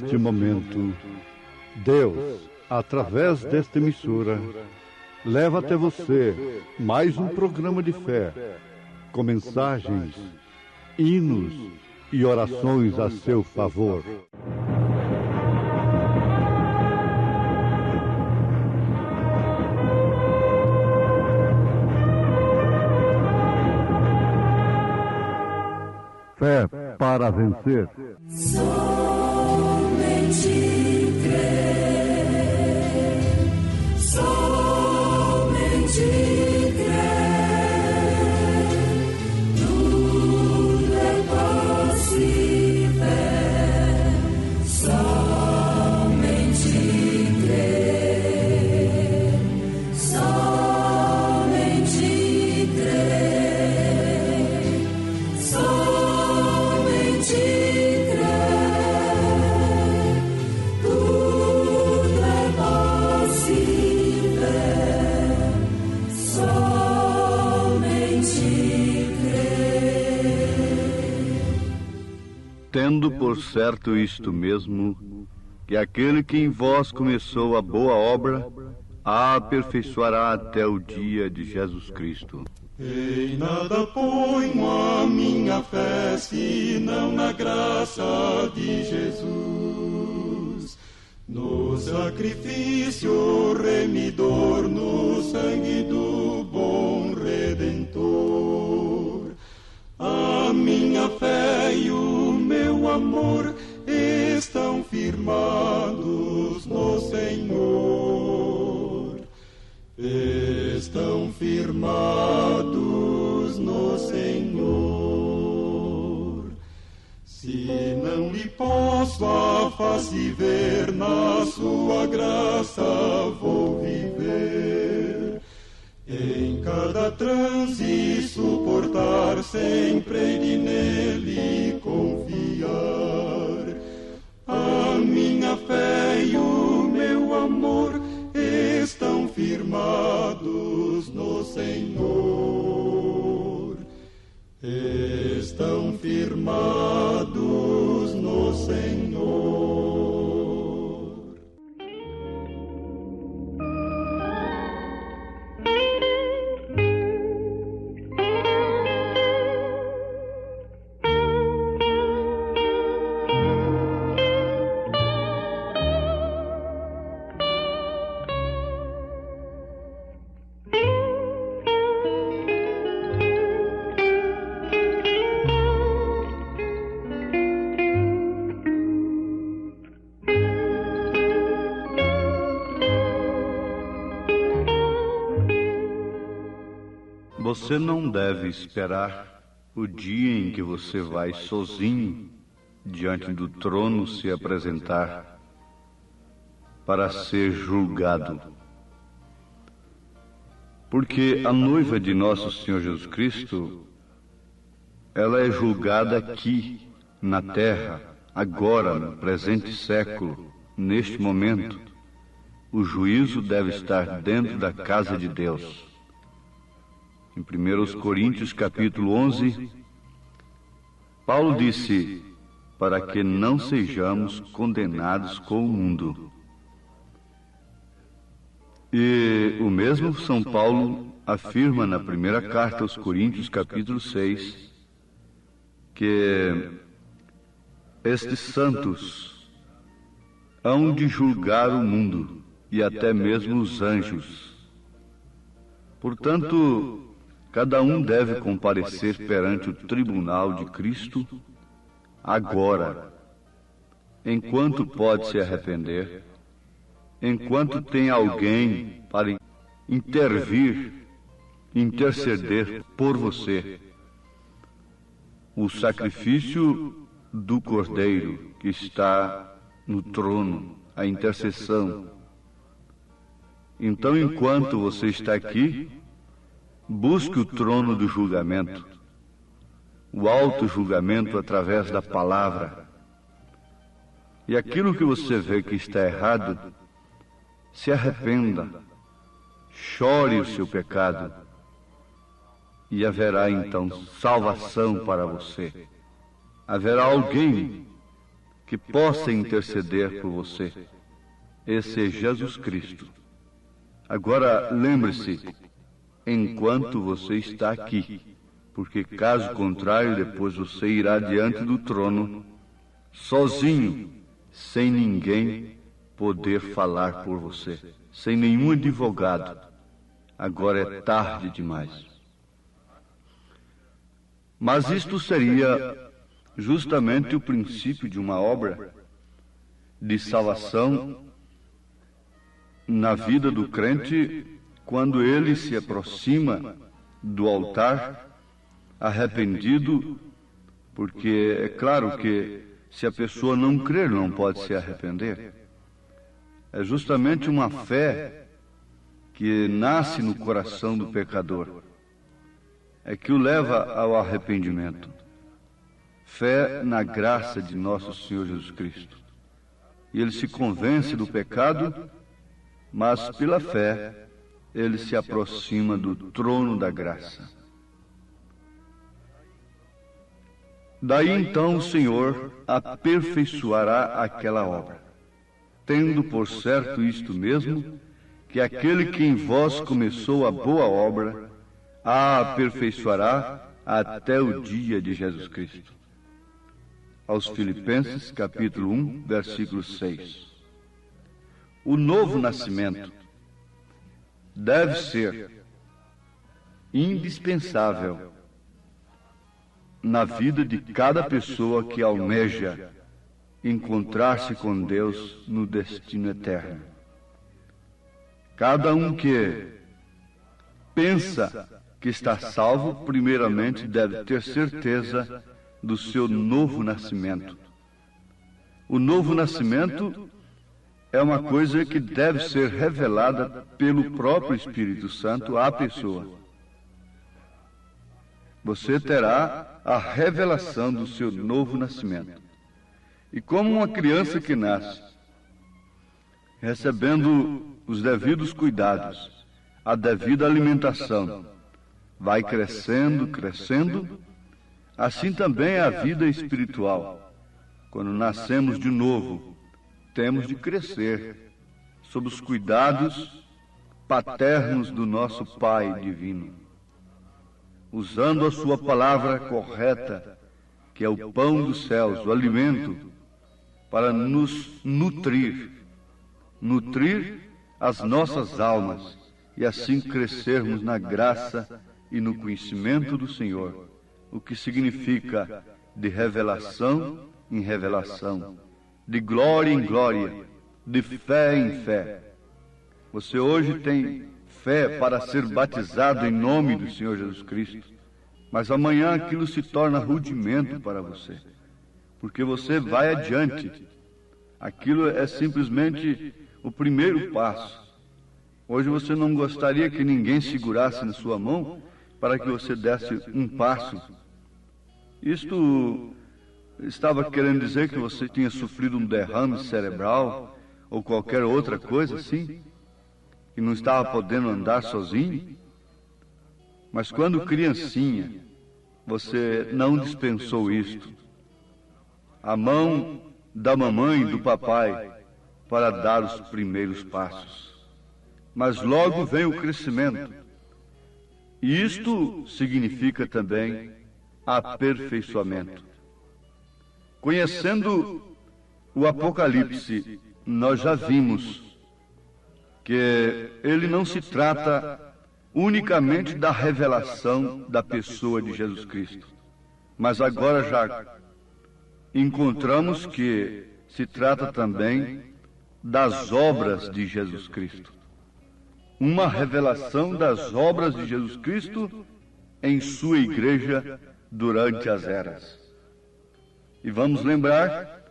neste momento, Deus, através desta emissora, leva até você mais um programa de fé, com mensagens, hinos e orações a seu favor. Fé para vencer. Somente crer, somente crer, tudo é possível, somente crer, somente crer, somente tendo por certo isto mesmo, que aquele que em vós começou a boa obra, a aperfeiçoará até o dia de Jesus Cristo. Em nada ponho a minha fé, senão na graça de Jesus, no sacrifício remidor, no sangue do bom Redentor. A minha fé e o meu amor estão firmados no Senhor. Estão firmados no Senhor. Se não lhe posso a face ver, na sua graça vou viver. Em cada transe suportar, sempre de nele confiar. A minha fé e o meu amor estão firmados no Senhor. Estão firmados no Senhor. Você não deve esperar o dia em que você vai sozinho diante do trono se apresentar para ser julgado. Porque a noiva de nosso Senhor Jesus Cristo, ela é julgada aqui, na terra, agora, no presente século, neste momento. O juízo deve estar dentro da casa de Deus. Em 1 Coríntios capítulo 11, Paulo disse, para que não sejamos condenados com o mundo. E o mesmo São Paulo afirma na primeira carta aos Coríntios capítulo 6, que estes santos hão de julgar o mundo e até mesmo os anjos. Portanto, cada um deve comparecer perante o tribunal de Cristo agora, enquanto pode se arrepender, enquanto tem alguém para interceder por você. O sacrifício do Cordeiro que está no trono, a intercessão. Então, enquanto você está aqui, busque o trono do julgamento, o auto-julgamento através da palavra. E aquilo que você vê que está errado, se arrependa, chore o seu pecado, e haverá então salvação para você. Haverá alguém que possa interceder por você. Esse é Jesus Cristo. Agora, lembre-se, enquanto você está aqui, porque caso contrário, depois você irá diante do trono, sozinho, sem ninguém poder falar por você, sem nenhum advogado. Agora é tarde demais. Mas isto seria justamente o princípio de uma obra de salvação na vida do crente, quando ele se aproxima do altar arrependido, porque é claro que se a pessoa não crer, não pode se arrepender. É justamente uma fé que nasce no coração do pecador, é que o leva ao arrependimento. Fé na graça de nosso Senhor Jesus Cristo. E ele se convence do pecado, mas pela fé ele se aproxima do trono da graça. Daí então o Senhor aperfeiçoará aquela obra, tendo por certo isto mesmo, que aquele que em vós começou a boa obra, a aperfeiçoará até o dia de Jesus Cristo. Aos Filipenses, capítulo 1, versículo 6. O novo nascimento deve ser indispensável na vida de cada pessoa que almeja encontrar-se com Deus no destino eterno. Cada um que pensa que está salvo, primeiramente deve ter certeza do seu novo nascimento. O novo nascimento é uma coisa que deve ser revelada pelo próprio Espírito Santo à pessoa. Você terá a revelação do seu novo nascimento. E como uma criança que nasce, recebendo os devidos cuidados, a devida alimentação, vai crescendo, assim também é a vida espiritual. Quando nascemos de novo, temos de crescer sob os cuidados paternos do nosso Pai divino, usando a sua palavra correta, que é o pão dos céus, o alimento, para nos nutrir as nossas almas e assim crescermos na graça e no conhecimento do Senhor, o que significa de revelação em revelação, de glória em glória, de fé em fé. Você hoje tem fé para ser batizado em nome do Senhor Jesus Cristo, mas amanhã aquilo se torna rudimento para você, porque você vai adiante. Aquilo é simplesmente o primeiro passo. Hoje você não gostaria que ninguém segurasse na sua mão para que você desse um passo. Isto estava querendo dizer que você tinha sofrido um derrame cerebral ou qualquer outra coisa assim, e não estava podendo andar sozinho? Mas quando criancinha, você não dispensou isto. A mão da mamãe e do papai para dar os primeiros passos. Mas logo vem o crescimento. E isto significa também aperfeiçoamento. Conhecendo o Apocalipse, nós já vimos que ele não se trata unicamente da revelação da pessoa de Jesus Cristo, mas agora já encontramos que se trata também das obras de Jesus Cristo. Uma revelação das obras de Jesus Cristo em sua igreja durante as eras. E vamos lembrar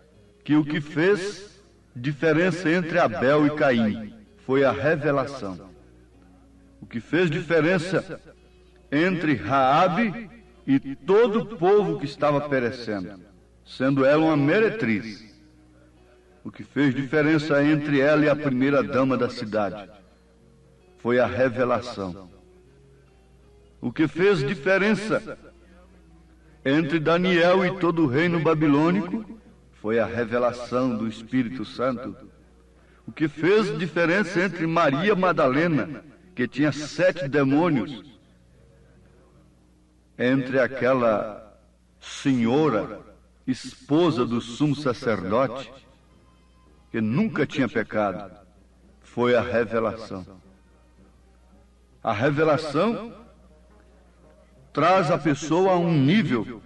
que o que fez diferença entre Abel e Caim foi a revelação. O que fez diferença entre Raabe e todo o povo que estava perecendo, sendo ela uma meretriz. O que fez diferença entre ela e a primeira dama da cidade foi a revelação. O que fez diferença entre Daniel e todo o reino babilônico foi a revelação do Espírito Santo, o que fez diferença entre Maria Madalena, que tinha 7 demônios, entre aquela senhora, esposa do sumo sacerdote, que nunca tinha pecado, foi a revelação. A revelação traz a pessoa a um nível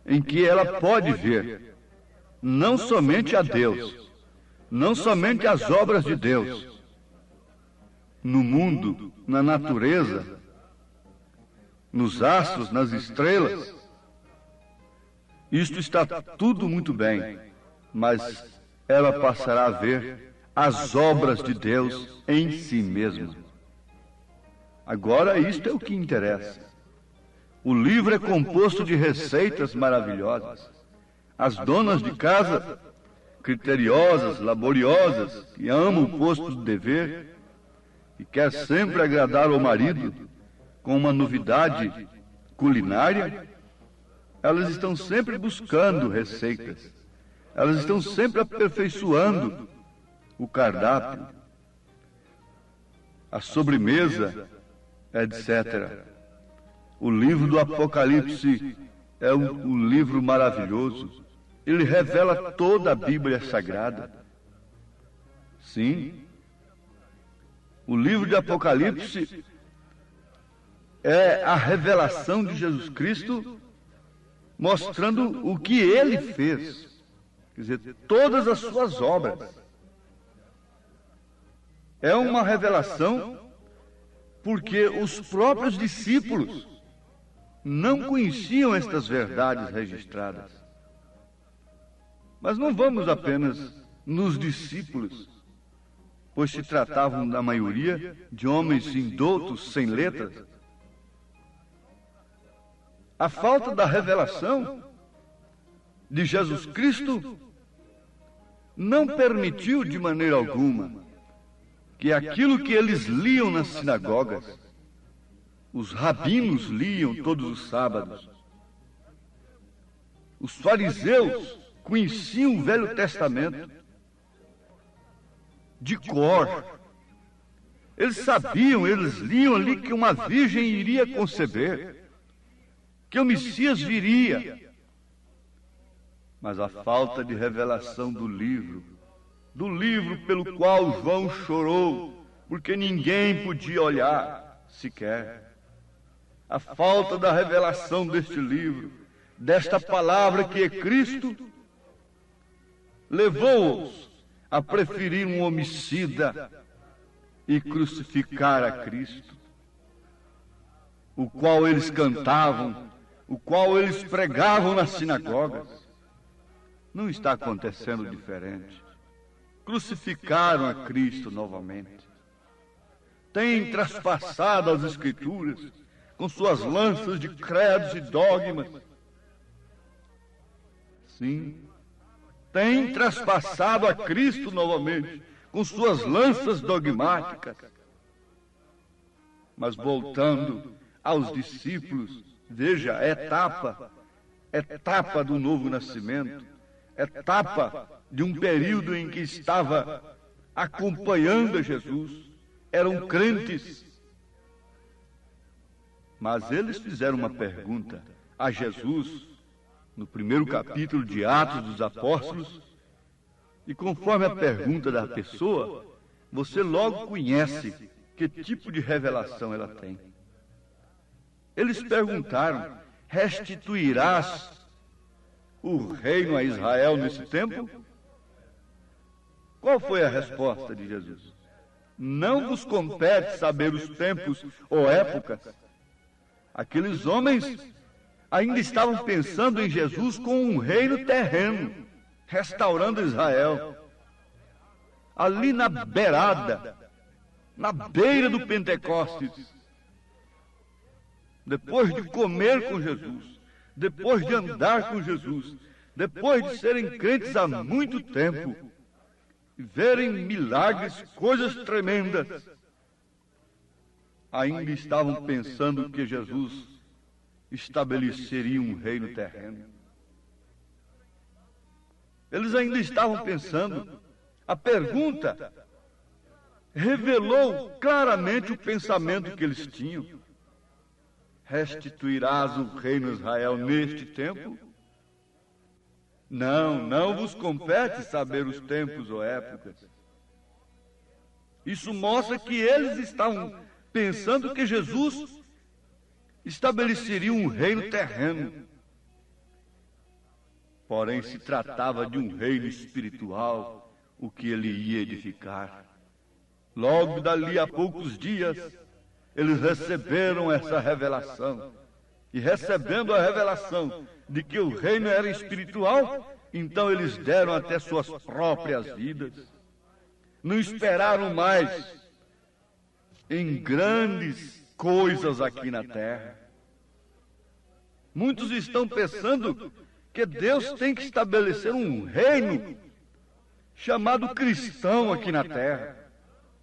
em que ela pode ver não somente a Deus, não somente as obras de Deus, no mundo, na natureza, nos astros, nas estrelas. Isto está tudo muito bem, mas ela passará a ver as obras de Deus em si mesma. Agora, isto é o que interessa. O livro é composto de receitas maravilhosas. As donas de casa, criteriosas, laboriosas, que amam o posto do dever e quer sempre agradar ao marido com uma novidade culinária, elas estão sempre buscando receitas. Elas estão sempre aperfeiçoando o cardápio, a sobremesa, etc. O livro do Apocalipse é um livro maravilhoso. Ele revela toda a Bíblia Sagrada. Sim, o livro de Apocalipse é a revelação de Jesus Cristo, mostrando o que Ele fez. Quer dizer, todas as suas obras. É uma revelação porque os próprios discípulos não conheciam estas verdades registradas. Mas não vamos apenas nos discípulos, pois se tratavam da maioria de homens indoutos, sem letras. A falta da revelação de Jesus Cristo não permitiu de maneira alguma que aquilo que eles liam nas sinagogas, os rabinos liam todos os sábados, os fariseus conheciam o Velho Testamento de cor. Eles sabiam, eles liam ali que uma virgem iria conceber, que o Messias viria. Mas a falta de revelação do livro pelo qual João chorou, porque ninguém podia olhar sequer. A falta da revelação deste livro, desta palavra que é Cristo, levou-os a preferir um homicida e crucificar a Cristo, o qual eles cantavam, o qual eles pregavam nas sinagogas. Não está acontecendo diferente. Crucificaram a Cristo novamente. Têm traspassado as Escrituras com suas lanças de credos e dogmas. Sim, têm traspassado a Cristo novamente com suas lanças dogmáticas. Mas voltando aos discípulos, veja, etapa do novo nascimento, etapa de um período em que estava acompanhando a Jesus, eram crentes. Mas eles fizeram uma pergunta a Jesus, no primeiro capítulo de Atos dos Apóstolos, e conforme a pergunta da pessoa, você logo conhece que tipo de revelação ela tem. Eles perguntaram: restituirás o reino a Israel nesse tempo? Qual foi a resposta de Jesus? Não vos compete saber os tempos ou épocas. Aqueles homens ainda estavam pensando em Jesus como um reino terreno, restaurando Israel. Ali na beirada, na beira do Pentecostes, depois de comer com Jesus, depois de andar com Jesus, depois de serem crentes há muito tempo, e verem milagres, coisas tremendas, ainda estavam pensando que Jesus estabeleceria um reino terreno. Eles ainda estavam pensando. A pergunta revelou claramente o pensamento que eles tinham. Restituirás o reino de Israel neste tempo? Não vos compete saber os tempos ou épocas. Isso mostra que eles estavam pensando que Jesus estabeleceria um reino terreno. Porém, se tratava de um reino espiritual, o que ele ia edificar. Logo dali a poucos dias, eles receberam essa revelação. E recebendo a revelação de que o reino era espiritual, então eles deram até suas próprias vidas. Não esperaram mais em grandes coisas aqui na terra. Muitos estão pensando que Deus tem que estabelecer um reino chamado cristão aqui na terra.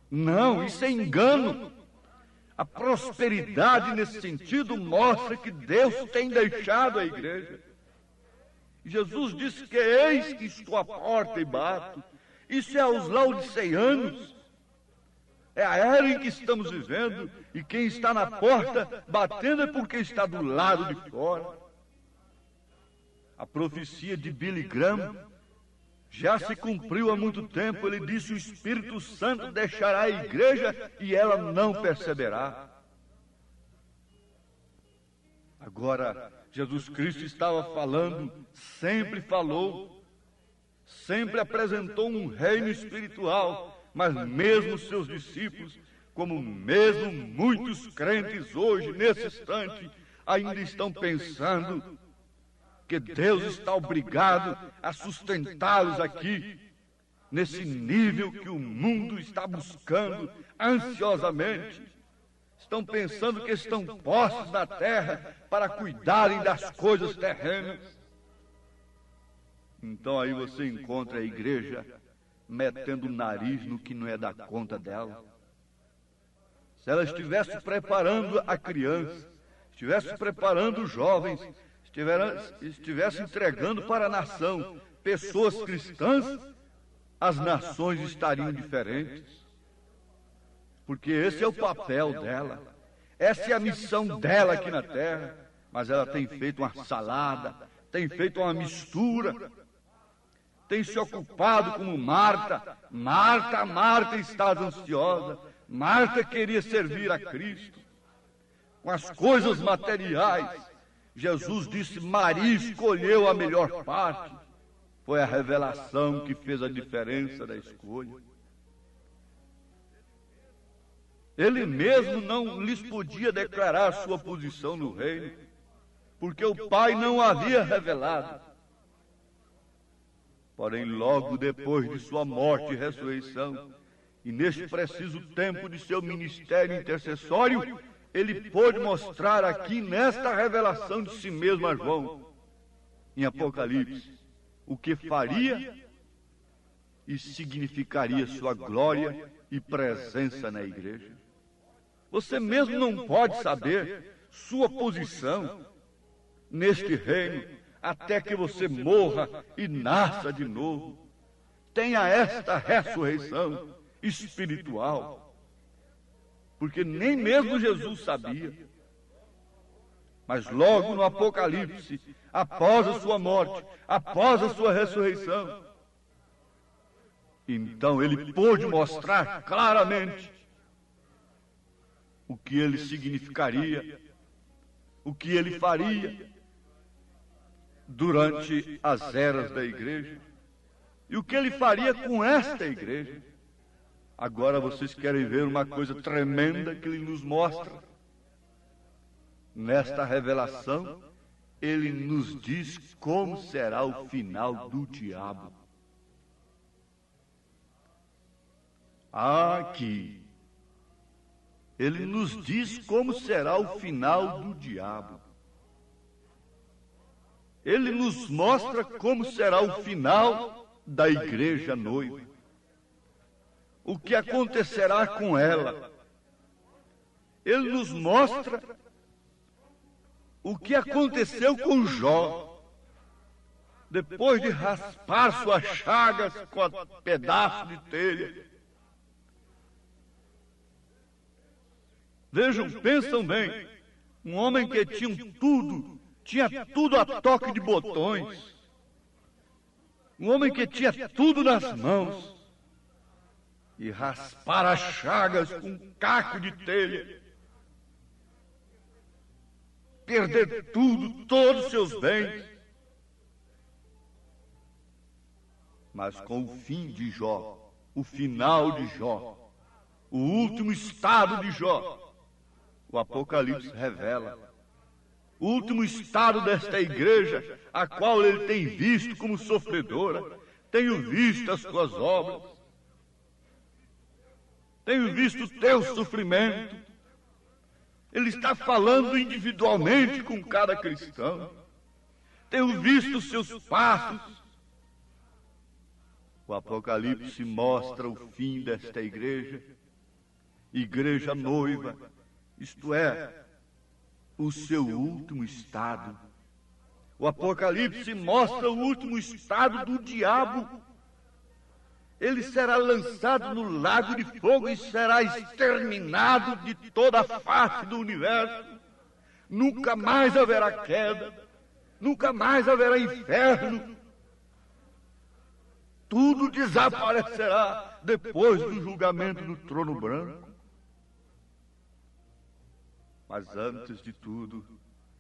Não, isso é engano. A prosperidade nesse sentido mostra que Deus tem deixado a igreja. Jesus disse que eis que estou à porta e bato. Isso é aos laodiceianos. É a era em que estamos vivendo, e quem está na porta batendo é porque está do lado de fora. A profecia de Billy Graham já se cumpriu há muito tempo. Ele disse: o Espírito Santo deixará a igreja e ela não perceberá. Agora, Jesus Cristo estava falando, sempre falou, sempre apresentou um reino espiritual, mas mesmo seus discípulos, como mesmo muitos crentes hoje, nesse instante, ainda estão pensando que Deus está obrigado a sustentá-los aqui, nesse nível que o mundo está buscando ansiosamente. Estão pensando que estão postos na terra para cuidarem das coisas terrenas. Então aí você encontra a igreja metendo o nariz no que não é da conta dela. Se ela estivesse preparando a criança, estivesse preparando os jovens, estivesse entregando para a nação pessoas cristãs, as nações estariam diferentes. Porque esse é o papel dela, essa é a missão dela aqui na terra. Mas ela tem feito uma salada, tem feito uma mistura, tem se ocupado como Marta. Marta, estás ansiosa. Marta queria servir a Cristo com as coisas materiais. Jesus disse: Maria escolheu a melhor parte. Foi a revelação que fez a diferença da escolha. Ele mesmo não lhes podia declarar sua posição no reino, porque o Pai não havia revelado. Porém, logo depois de sua morte e ressurreição, e neste preciso tempo de seu ministério intercessório, ele pôde mostrar aqui nesta revelação de si mesmo a João, em Apocalipse, o que faria e significaria sua glória e presença na igreja. Você mesmo não pode saber sua posição neste reino até que você morra e nasça de novo. Tenha esta ressurreição espiritual. Porque nem mesmo Jesus sabia. Mas logo no Apocalipse, após a sua morte, após a sua ressurreição, então ele pôde mostrar claramente o que ele significaria, o que ele faria durante as eras da igreja e o que ele faria com esta igreja. Agora vocês querem ver uma coisa tremenda que ele nos mostra? Nesta revelação, ele nos diz como será o final do diabo. Aqui, ele nos diz como será o final do diabo. Ele nos mostra como será o final da igreja noiva. O que acontecerá com ela. Ele nos mostra o que aconteceu com Jó. depois de raspar suas chagas com pedaço de telha. Vejam, pensam bem, um homem que tinha tudo a toque de botões, um homem que tinha tudo nas mãos, e raspar as chagas com um caco de telha, perder tudo, todos os seus bens. Mas com o fim de Jó, o final de Jó, o último estado de Jó, o Apocalipse revela o último estado desta igreja, a qual ele tem visto como sofredora. Tenho visto as tuas obras, tenho visto o teu sofrimento. Ele está falando individualmente com cada cristão. Tenho visto os seus passos. O Apocalipse mostra o fim desta igreja, igreja noiva, isto é, o seu último estado. O Apocalipse mostra o último estado do diabo. Ele será lançado no lago de fogo e será exterminado de toda a face do universo. Nunca mais haverá queda, nunca mais haverá inferno. Tudo desaparecerá depois do julgamento do trono branco. Mas antes de tudo,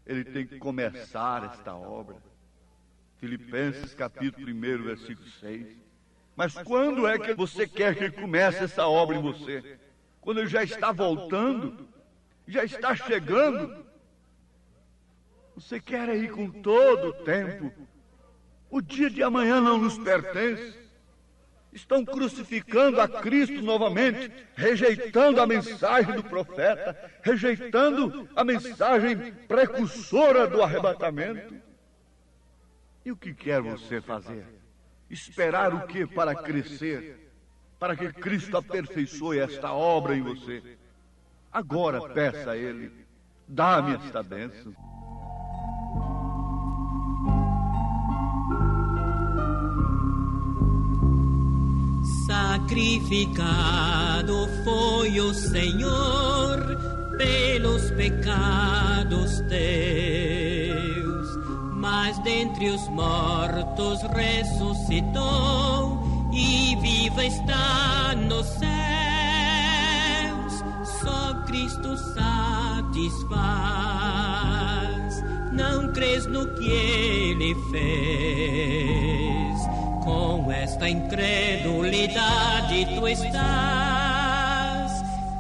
ele tem que começar esta obra. Filipenses capítulo 1, versículo 6. Mas quando é que você quer que ele comece essa obra em você? Quando ele já está voltando? Já está chegando? Você quer ir com todo o tempo? O dia de amanhã não nos pertence. Estão crucificando a Cristo novamente, rejeitando a mensagem do profeta, rejeitando a mensagem precursora do arrebatamento. E o que quer você fazer? Esperar o que para crescer? Para que Cristo aperfeiçoe esta obra em você? Agora peça a Ele, dá-me esta bênção. Sacrificado foi o Senhor pelos pecados teus, mas dentre os mortos ressuscitou e viva está nos céus. Só Cristo satisfaz. Não crês no que Ele fez? Com esta incredulidade tu estás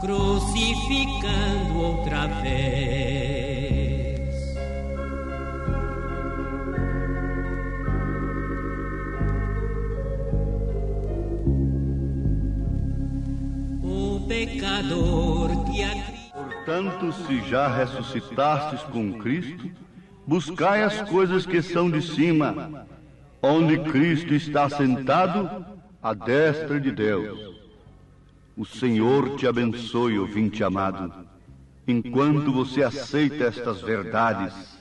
crucificando outra vez. O pecador que Portanto, se já ressuscitastes com Cristo, buscai as coisas que são de cima, onde Cristo está sentado à destra de Deus. O Senhor te abençoe, ouvinte amado, enquanto você aceita estas verdades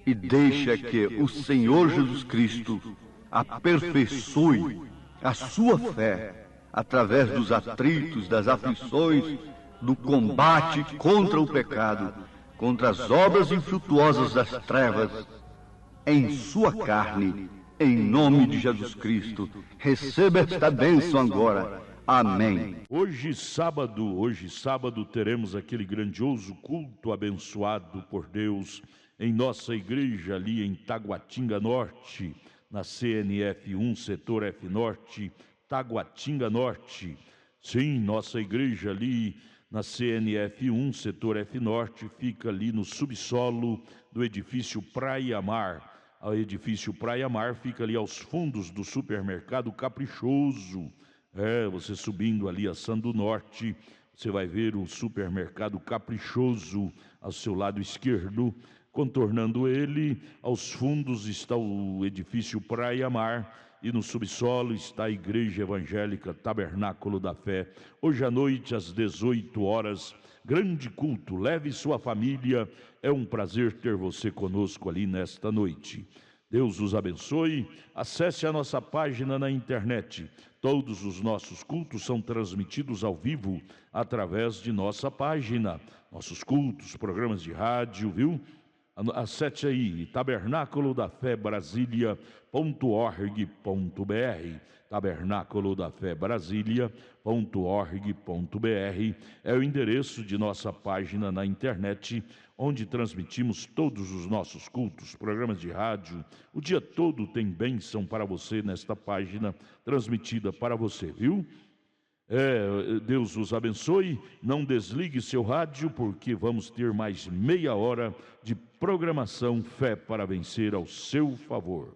e deixa que o Senhor Jesus Cristo aperfeiçoe a sua fé através dos atritos, das aflições, do combate contra o pecado, contra as obras infrutuosas das trevas, em sua carne, em nome de Jesus Cristo. Receba esta bênção agora. Amém. Hoje sábado, teremos aquele grandioso culto abençoado por Deus em nossa igreja ali em Taguatinga Norte, na CNF 1, setor F Norte, Taguatinga Norte. Sim, nossa igreja ali na CNF 1, setor F Norte, fica ali no subsolo do edifício Praia Mar. O edifício Praia Mar fica ali aos fundos do supermercado Caprichoso. Você subindo ali a Sando Norte, você vai ver o supermercado Caprichoso ao seu lado esquerdo. Contornando ele, aos fundos está o edifício Praia Mar e no subsolo está a Igreja Evangélica Tabernáculo da Fé. Hoje à noite, às 18 horas, grande culto. Leve sua família. É um prazer ter você conosco ali nesta noite. Deus os abençoe. Acesse a nossa página na internet. Todos os nossos cultos são transmitidos ao vivo através de nossa página. Nossos cultos, programas de rádio, viu? Acesse aí, tabernaculodafebrasilia.org.br. tabernaculodafebrasilia.org.br é o endereço de nossa página na internet, onde transmitimos todos os nossos cultos, programas de rádio. O dia todo tem bênção para você nesta página transmitida para você, viu? Deus os abençoe. Não desligue seu rádio, porque vamos ter mais meia hora de programação Fé para Vencer ao seu favor.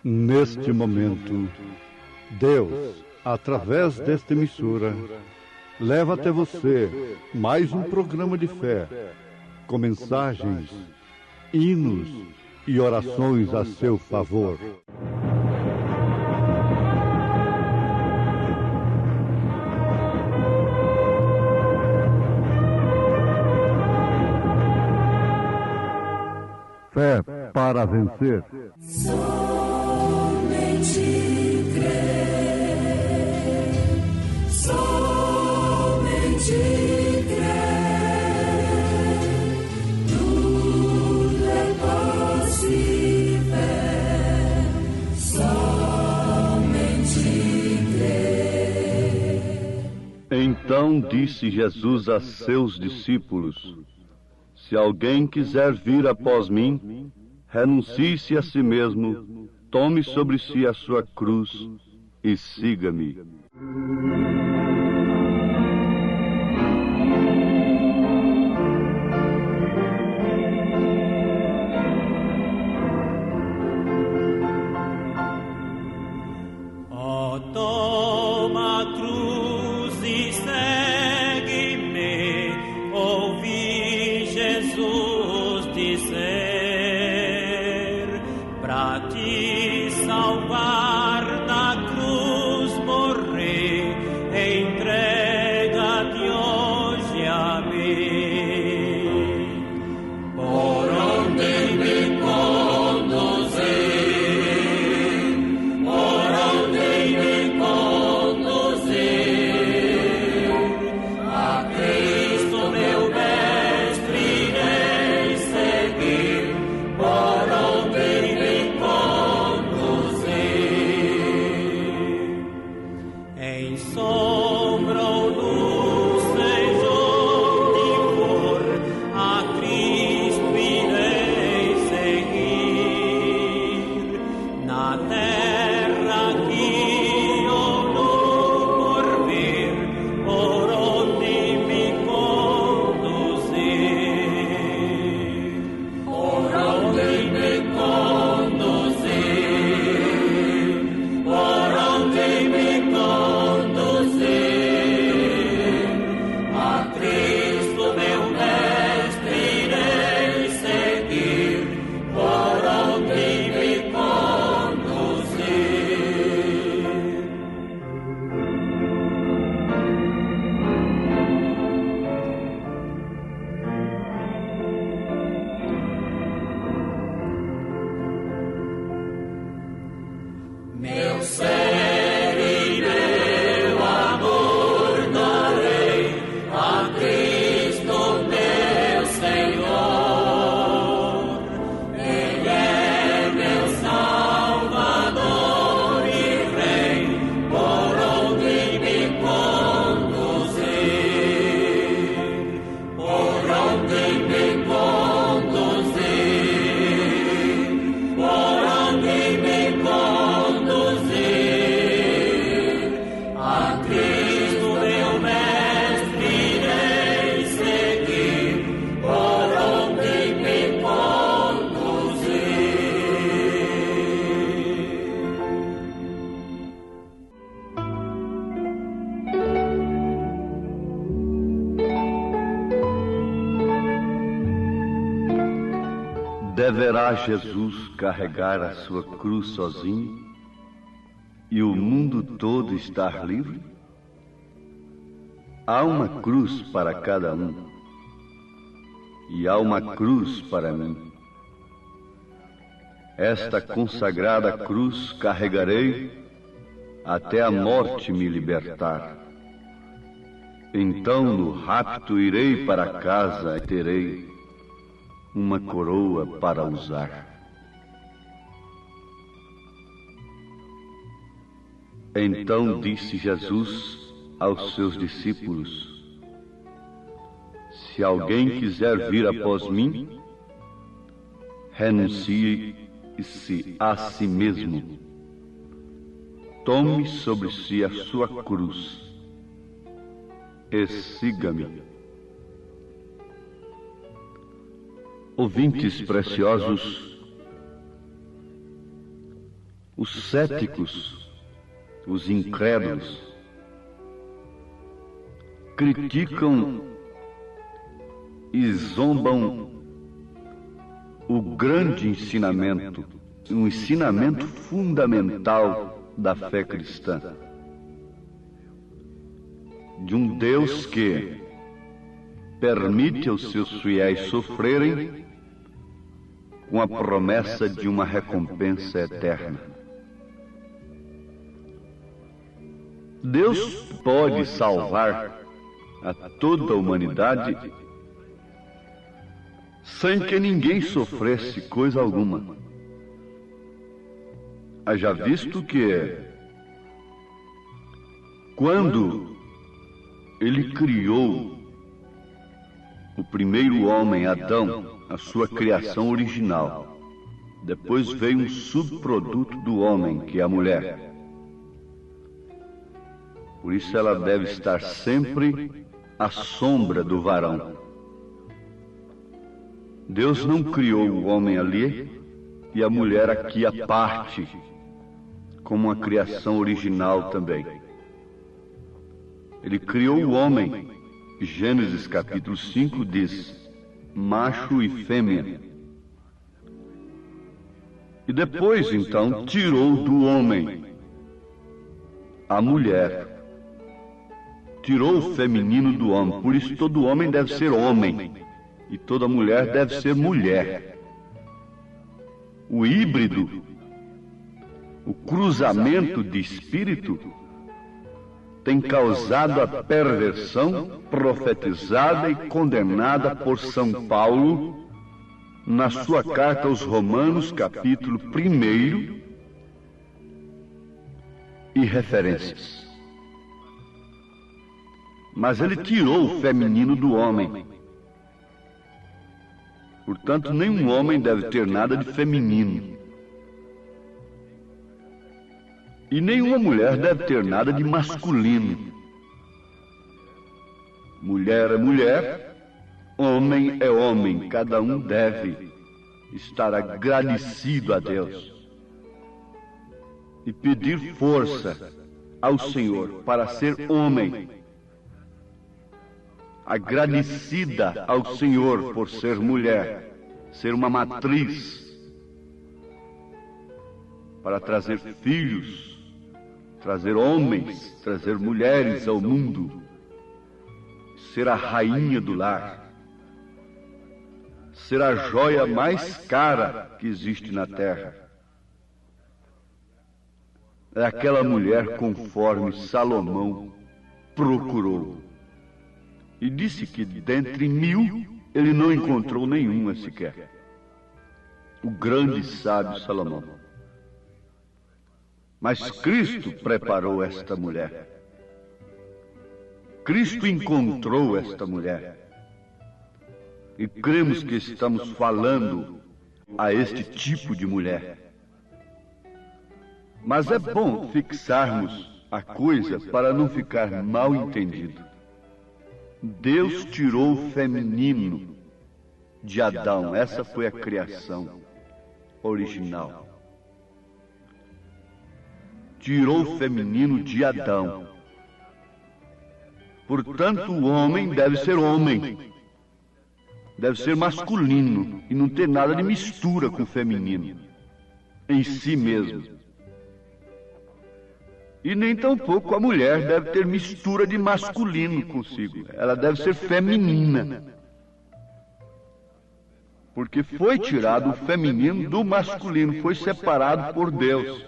Neste momento, Deus, através desta emissora, leva até você mais um programa de fé, com mensagens, hinos e orações a seu favor. Fé para vencer. Somente crer, somente crer, tudo é possível, somente crer. Então disse Jesus a seus discípulos: se alguém quiser vir após mim, renuncie-se a si mesmo, tome sobre si a sua cruz e siga-me. Oh, toma a cruz e segue-me, ouvi Jesus dizer, pra te salvar da cruz morrer, entrega-te hoje a mim. Por onde me conduzir, por onde me conduzir, a Cristo meu mestre irei seguir, por onde me conduzir. Em sombra ou luz, seja onde for, a Cristo irei seguir. Na terra aqui ou no porvir, por onde me conduzir. Por onde me conduzir, por onde me conduzir, a Cristo meu mestre irei seguir, por onde me conduzir. Meu ser e meu amor darei a Cristo meu Senhor. Ele é meu Salvador e Rei, por onde me conduzir, por onde me conduzir, por onde me conduzir. Deverá Jesus carregar a sua cruz sozinho e o mundo todo estar livre? Há uma cruz para cada um, e há uma cruz para mim. Esta consagrada cruz carregarei até a morte me libertar. Então no rapto irei para casa e terei uma coroa para usar. Então disse Jesus aos seus discípulos: se alguém quiser vir após mim, renuncie-se a si mesmo. Tome sobre si a sua cruz e siga-me. Ouvintes preciosos, os céticos, os incrédulos, criticam e zombam o grande ensinamento, um ensinamento fundamental da fé cristã, de um Deus que permite aos seus fiéis sofrerem com a promessa de uma recompensa eterna. Deus pode salvar a toda a humanidade sem que ninguém sofresse coisa alguma. Haja visto que, quando Ele criou o primeiro homem, Adão, a sua criação original, depois veio um subproduto do homem, que é a mulher. Por isso ela deve estar sempre à sombra do varão. Deus não criou o homem ali e a mulher aqui à parte, como uma criação original também. Ele criou o homem. Gênesis capítulo 5 diz: macho e fêmea. E depois, então, tirou do homem a mulher. Tirou o feminino do homem. Por isso todo homem deve ser homem e toda mulher deve ser mulher. O híbrido, o cruzamento de espírito, tem causado a perversão profetizada e condenada por São Paulo na sua carta aos Romanos, capítulo 1, e referências. Mas ele tirou o feminino do homem. Portanto, nenhum homem deve ter nada de feminino. E nenhuma mulher deve ter nada de masculino. Mulher é mulher, homem é homem. Cada um deve estar agradecido a Deus e pedir força ao Senhor para ser homem. Agradecida ao Senhor por ser mulher, ser uma matriz, para trazer filhos, trazer homens, trazer mulheres ao mundo, ser a rainha do lar, ser a joia mais cara que existe na terra. É aquela mulher conforme Salomão procurou. E disse que dentre 1000 ele não encontrou nenhuma sequer. O grande sábio Salomão. Mas Cristo preparou esta mulher. Cristo encontrou esta mulher. E cremos que estamos falando a este tipo de mulher. Mas é bom fixarmos a coisa para não ficar mal entendido. Deus tirou o feminino de Adão. Essa foi a criação original. Tirou o feminino de Adão. Portanto, o homem deve ser homem. deve ser masculino e não ter nada de mistura com o feminino em si mesmo. E nem tampouco a mulher deve ter mistura de masculino consigo. Ela deve ser feminina. Porque foi tirado o feminino do masculino, foi separado por Deus.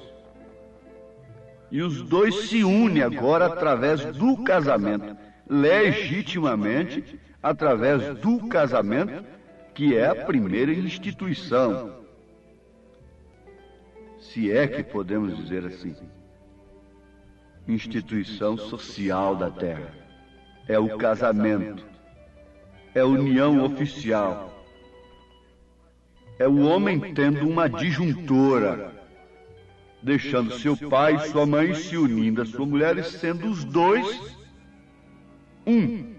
E os dois se unem agora através do casamento, legitimamente através do casamento, que é a primeira instituição, se é que podemos dizer assim, instituição social da terra. É o casamento, é a união oficial. É o homem tendo uma disjuntora, deixando seu pai e sua mãe se unindo a sua mulher e sendo os dois um.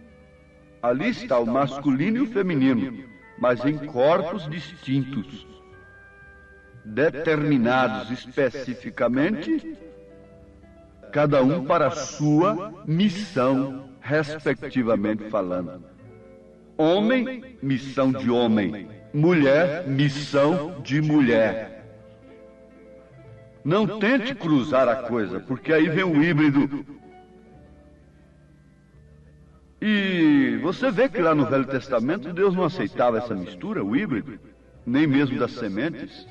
Ali está o masculino e o feminino, mas em corpos distintos, determinados especificamente, cada um para a sua missão, respectivamente falando. Homem, missão de homem. Mulher, missão de mulher. Não tente cruzar a coisa, porque aí vem o híbrido. E você vê que lá no Velho Testamento Deus não aceitava essa mistura, o híbrido, nem mesmo das sementes.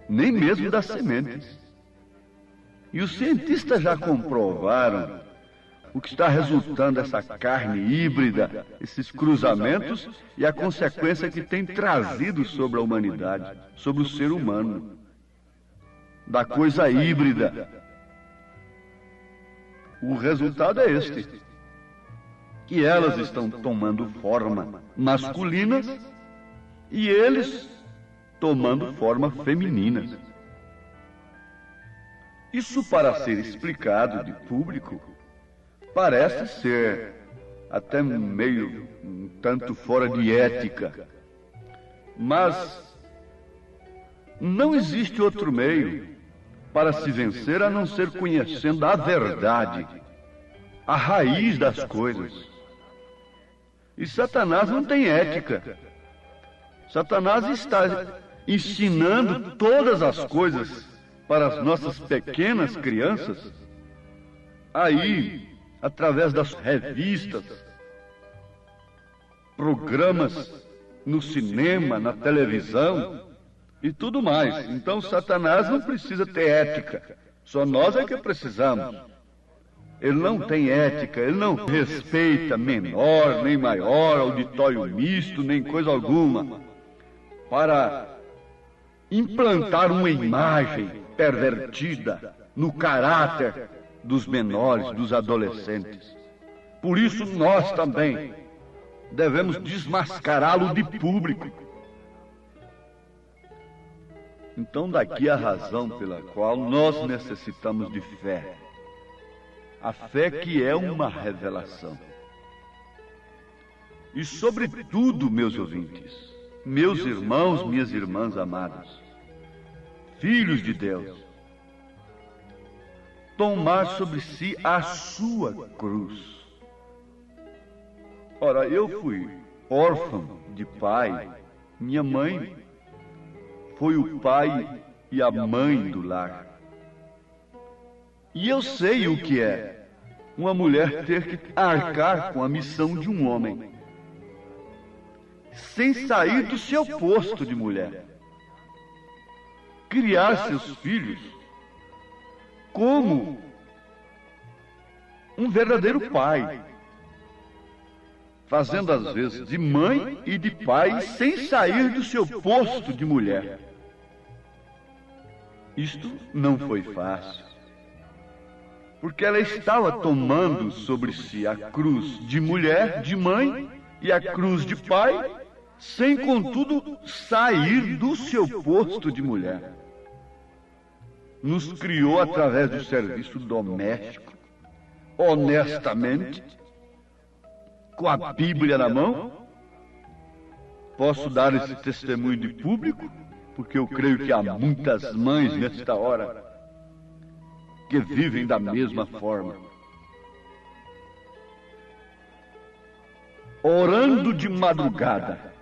Nem mesmo das sementes. E os cientistas já comprovaram o que está resultando dessa carne híbrida, esses cruzamentos e a consequência que tem trazido sobre a humanidade, sobre o ser humano, da coisa híbrida. O resultado é este, que elas estão tomando forma masculinas e eles tomando forma feminina. Isso, para ser explicado de público, parece ser até meio um tanto fora de ética. Mas não existe outro meio para se vencer a não ser conhecendo a verdade, a raiz das coisas. E Satanás não tem ética. Satanás está ensinando todas as coisas para as nossas pequenas crianças, aí, através das revistas, programas no cinema, na televisão e tudo mais. Então Satanás não precisa ter ética, só nós é que precisamos. Ele não tem ética, ele não respeita menor, nem maior, auditório misto, nem coisa alguma, para implantar uma imagem pervertida no caráter dos menores, dos adolescentes. Por isso nós também devemos desmascará-lo de público. Então daqui a razão pela qual nós necessitamos de fé. A fé que é uma revelação. E sobretudo, meus ouvintes, meus irmãos, minhas irmãs amados, filhos de Deus, tomar sobre si a sua cruz. Ora, eu fui órfão de pai. Minha mãe foi o pai e a mãe do lar. E eu sei o que é uma mulher ter que arcar com a missão de um homem, sem sair do seu posto de mulher. Criar seus filhos como um verdadeiro pai, fazendo às vezes de mãe e de pai sem sair do seu posto de mulher. Isto não foi fácil, porque ela estava tomando sobre si a cruz de mulher, de mãe, e a cruz de pai, sem contudo sair do seu posto de mulher. Nos criou através do serviço doméstico, honestamente, com a Bíblia na mão. Posso dar esse testemunho de público, porque eu creio que há muitas mães nesta hora que vivem da mesma forma. orando de madrugada,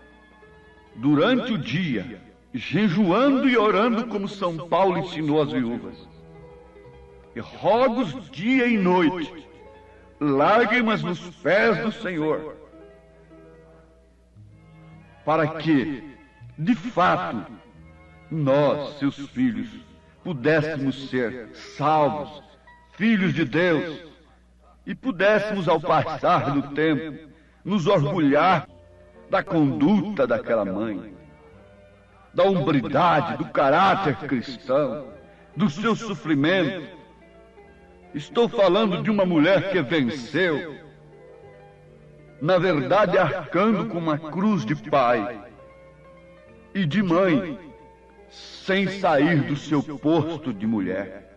durante o dia, jejuando e orando como São Paulo ensinou às viúvas. E rogos dia e noite, lágrimas nos pés do Senhor, para que, de fato, nós, seus filhos, pudéssemos ser salvos, filhos de Deus, e pudéssemos, ao passar do tempo, nos orgulhar da conduta daquela mãe, da hombridade, do caráter cristão, do seu sofrimento. Estou falando de uma mulher que venceu, na verdade, arcando com uma cruz de pai e de mãe, sem sair do seu posto de mulher.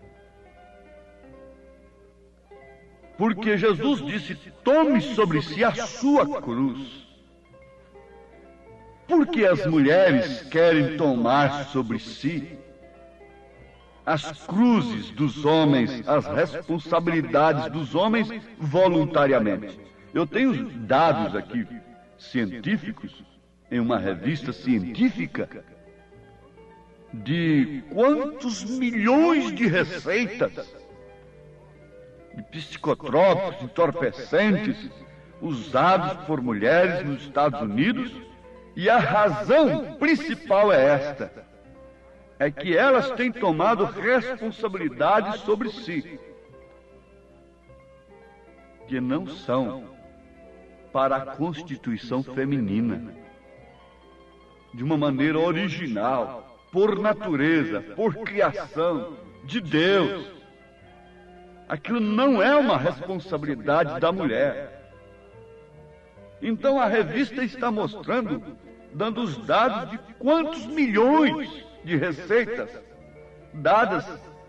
Porque Jesus disse: tome sobre si a sua cruz. Porque as mulheres querem tomar sobre si as cruzes dos homens, as responsabilidades dos homens voluntariamente. Eu tenho dados aqui científicos, em uma revista científica, de quantos milhões de receitas de psicotrópicos, entorpecentes, usados por mulheres nos Estados Unidos, e a razão principal é esta: é que elas têm tomado responsabilidade sobre si, que não são para a constituição feminina, de uma maneira original, por natureza, por criação de Deus. Aquilo não é uma responsabilidade da mulher. Então a revista está mostrando, dando os dados de quantos milhões de receitas dadas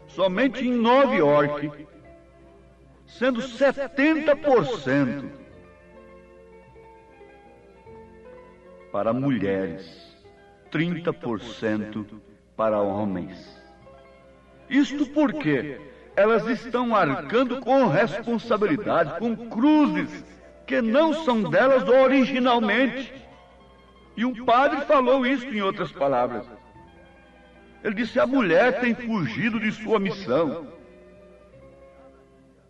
somente em Nova York, sendo 70% para mulheres, 30% para homens. Isto porque elas estão arcando com responsabilidade, com cruzes que não são delas originalmente. E um padre falou isso em outras palavras. Ele disse: a mulher tem fugido de sua missão.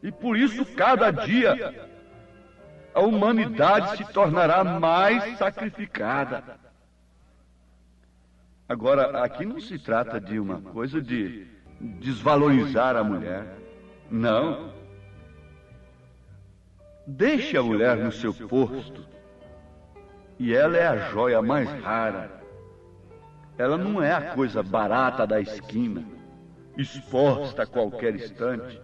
E por isso, cada dia, a humanidade se tornará mais sacrificada. Agora, aqui não se trata de uma coisa de desvalorizar a mulher. Não. Deixe a mulher no seu posto. E ela é a joia mais rara. Ela não é a coisa barata da esquina, exposta a qualquer instante.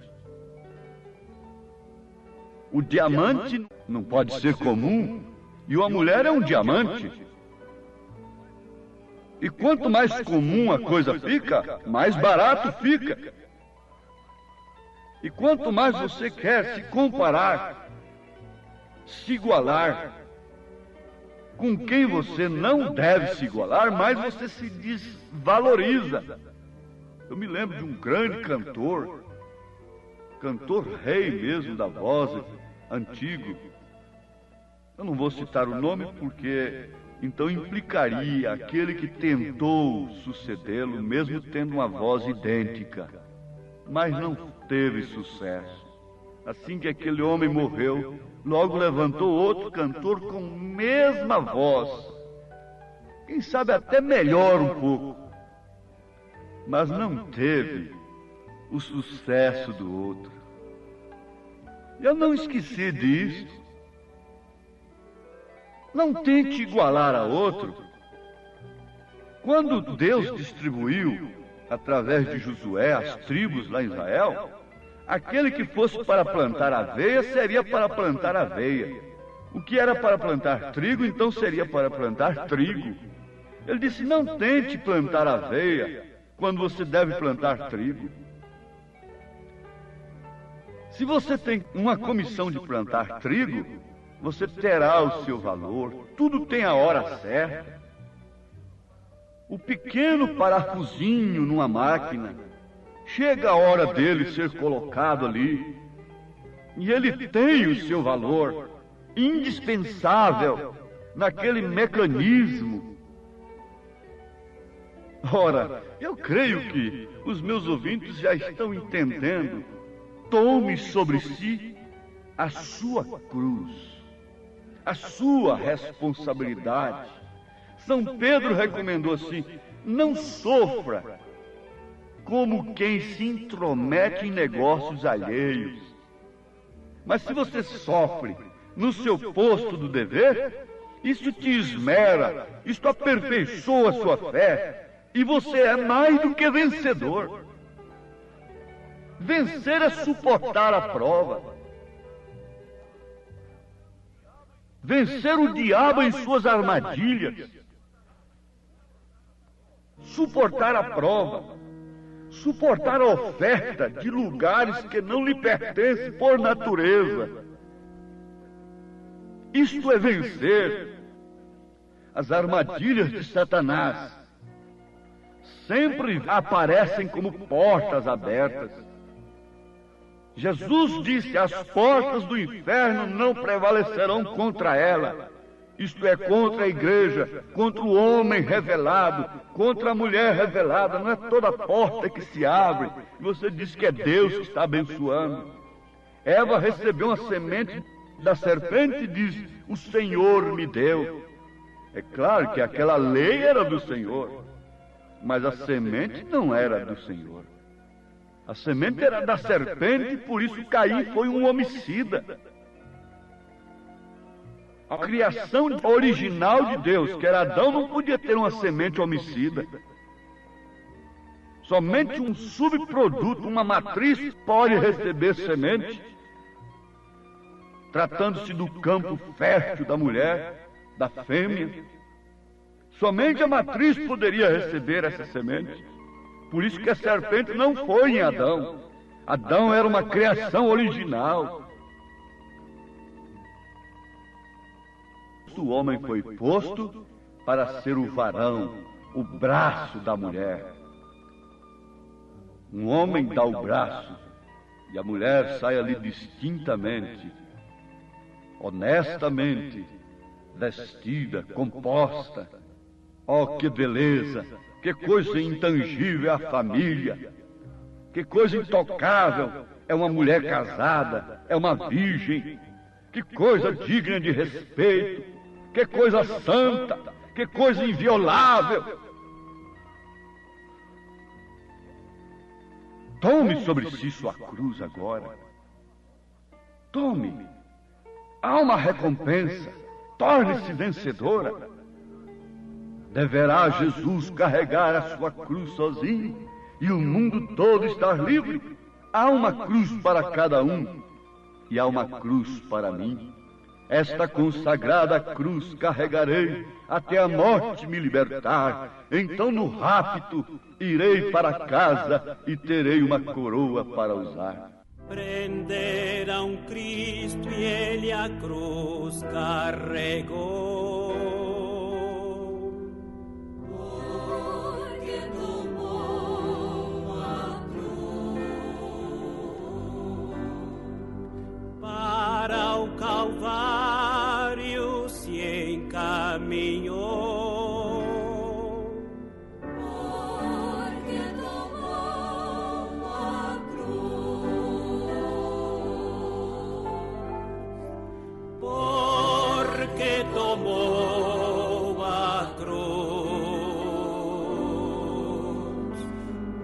O diamante não pode ser comum, e uma mulher é um diamante. E quanto mais comum a coisa fica, mais barato fica. E quanto mais você quer se comparar, se igualar com quem você não deve se igualar, mais você se desvaloriza. Eu me lembro de um grande cantor rei mesmo da voz, antigo. Eu não vou citar o nome porque então implicaria aquele que tentou sucedê-lo, mesmo tendo uma voz idêntica, mas não teve sucesso. Assim que aquele homem morreu, logo levantou outro cantor com a mesma voz, quem sabe até melhor um pouco, mas não teve o sucesso do outro. Eu não esqueci disso. Não tente igualar a outro. Quando Deus distribuiu, através de Josué, as tribos lá em Israel, aquele que fosse para plantar aveia, seria para plantar aveia. O que era para plantar trigo, então seria para plantar trigo. Ele disse: não tente plantar aveia quando você deve plantar trigo. Se você tem uma comissão de plantar trigo, você terá o seu valor. Tudo tem a hora certa. O pequeno parafusinho numa máquina, chega a hora dele ser colocado ali, e ele tem o seu valor. indispensável naquele mecanismo. Ora, eu creio que os meus ouvintes já estão entendendo. Tome sobre si a sua cruz, a sua responsabilidade. São Pedro recomendou assim: não sofra como quem se intromete em negócios alheios. Mas se você sofre no seu posto do dever, isso te esmera, isso aperfeiçoa a sua fé, e você é mais do que vencedor. Vencer é suportar a prova. Vencer o diabo em suas armadilhas. Suportar a prova. Suportar a oferta de lugares que não lhe pertencem por natureza. Isto é vencer. As armadilhas de Satanás sempre aparecem como portas abertas. Jesus disse: as portas do inferno não prevalecerão contra ela. Isto é, contra a igreja, contra o homem revelado, contra a mulher revelada. Não é toda porta que se abre e você diz que é Deus que está abençoando. Eva recebeu uma semente da serpente e diz: o Senhor me deu. É claro que aquela lei era do Senhor, mas a semente não era do Senhor. A semente era da serpente, por isso Caim foi um homicida. A criação original de Deus, que era Adão, não podia ter uma semente homicida. Somente um subproduto, uma matriz, pode receber semente. Tratando-se do campo fértil da mulher, da fêmea, somente a matriz poderia receber essa semente. Por isso que a serpente não foi em Adão. Adão era uma criação original. O homem foi posto para ser o varão, o braço da mulher. Um homem dá o braço e a mulher sai ali distintamente, honestamente, vestida, composta. Oh, que beleza! Que coisa intangível é a família! Que coisa intocável é uma mulher casada, é uma virgem! Que coisa digna de respeito! Que coisa santa! Que coisa inviolável! Tome sobre si sua cruz agora. Tome. Há uma recompensa. Torne-se vencedora. Deverá Jesus carregar a sua cruz sozinho e o mundo todo estar livre? Há uma cruz para cada um e há uma cruz para mim. Esta consagrada cruz carregarei até a morte me libertar. Então no rapto irei para casa e terei uma coroa para usar. Prendera un Cristo y ele a cruz carregó. Porque tomou a cruz. Para o Calvário se encaminhou. Tomou a cruz,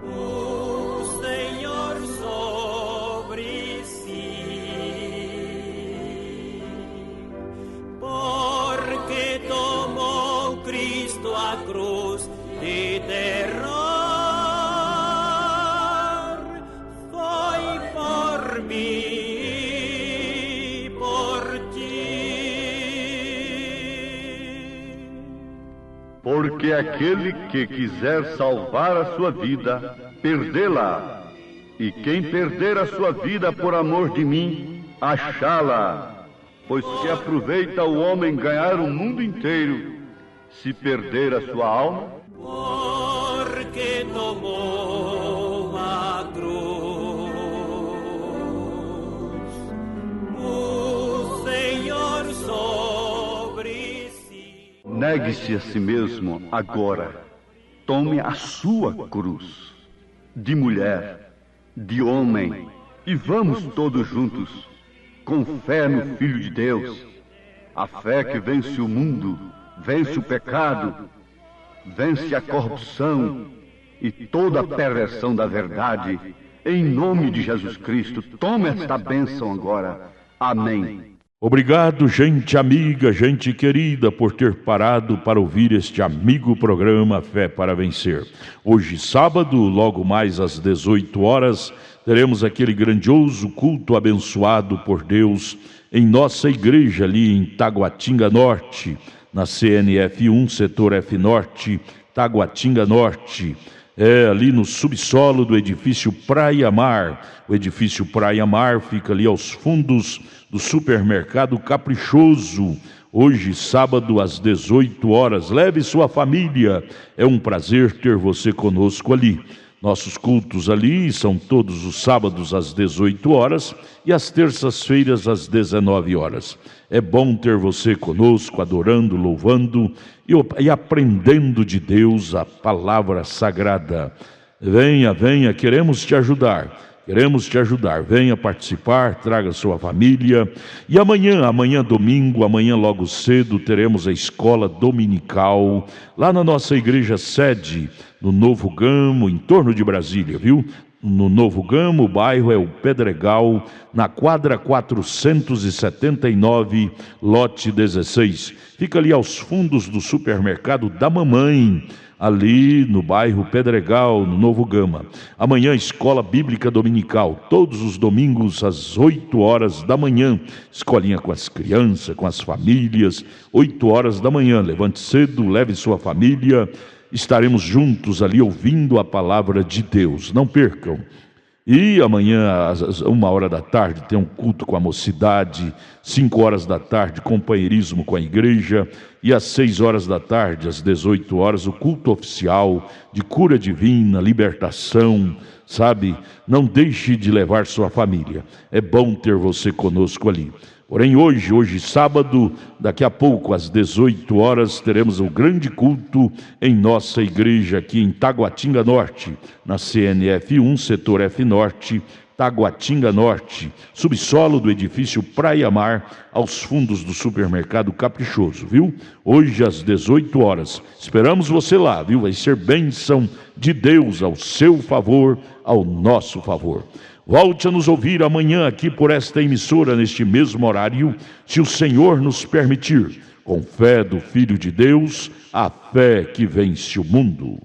o Senhor sobre si, porque tomou Cristo a cruz de terror, foi por mim. Porque aquele que quiser salvar a sua vida, perdê-la. E quem perder a sua vida por amor de mim, achá-la. Pois que aproveita o homem ganhar o mundo inteiro, se perder a sua alma? Porque tomou a cruz, o Senhor Negue-se a si mesmo agora. Tome a sua cruz, de mulher, de homem, e vamos todos juntos, com fé no Filho de Deus, a fé que vence o mundo, vence o pecado, vence a corrupção e toda a perversão da verdade. Em nome de Jesus Cristo, tome esta bênção agora. Amém. Obrigado, gente amiga, gente querida, por ter parado para ouvir este amigo programa Fé para Vencer. Hoje, sábado, logo mais às 18 horas, teremos aquele grandioso culto abençoado por Deus em nossa igreja ali em Taguatinga Norte, na CNF 1, setor F Norte, Taguatinga Norte. Ali no subsolo do edifício Praia Mar. O edifício Praia Mar fica ali aos fundos do supermercado Caprichoso. Hoje, sábado, às 18 horas. Leve sua família. É um prazer ter você conosco ali. Nossos cultos ali são todos os sábados às 18 horas e às terças-feiras às 19 horas. É bom ter você conosco, adorando, louvando e aprendendo de Deus a palavra sagrada. Venha, venha, queremos te ajudar. Queremos te ajudar, venha participar, traga sua família. E amanhã domingo, amanhã logo cedo, teremos a escola dominical lá na nossa igreja sede, no Novo Gamo, em torno de Brasília, viu? No Novo Gamo, o bairro é o Pedregal, na quadra 479, lote 16. Fica ali aos fundos do supermercado da mamãe, ali no bairro Pedregal, no Novo Gama. Amanhã, escola bíblica dominical, todos os domingos às 8 horas da manhã. Escolinha com as crianças, com as famílias, 8 horas da manhã. Levante cedo, leve sua família. Estaremos juntos ali ouvindo a palavra de Deus. Não percam. E amanhã, às 1h da tarde, tem um culto com a mocidade. 5 horas da tarde, companheirismo com a igreja. E às 6 horas da tarde, às 18 horas, o culto oficial de cura divina, libertação, sabe? Não deixe de levar sua família. É bom ter você conosco ali. Porém, hoje sábado, daqui a pouco, às 18 horas, teremos o grande culto em nossa igreja aqui em Taguatinga Norte, na CNF 1, setor F Norte, Taguatinga Norte, subsolo do edifício Praia Mar, aos fundos do supermercado Caprichoso, viu? Hoje às 18 horas. Esperamos você lá, viu? Vai ser bênção de Deus ao seu favor, ao nosso favor. Volte a nos ouvir amanhã aqui por esta emissora, neste mesmo horário, se o Senhor nos permitir, com fé do Filho de Deus, a fé que vence o mundo.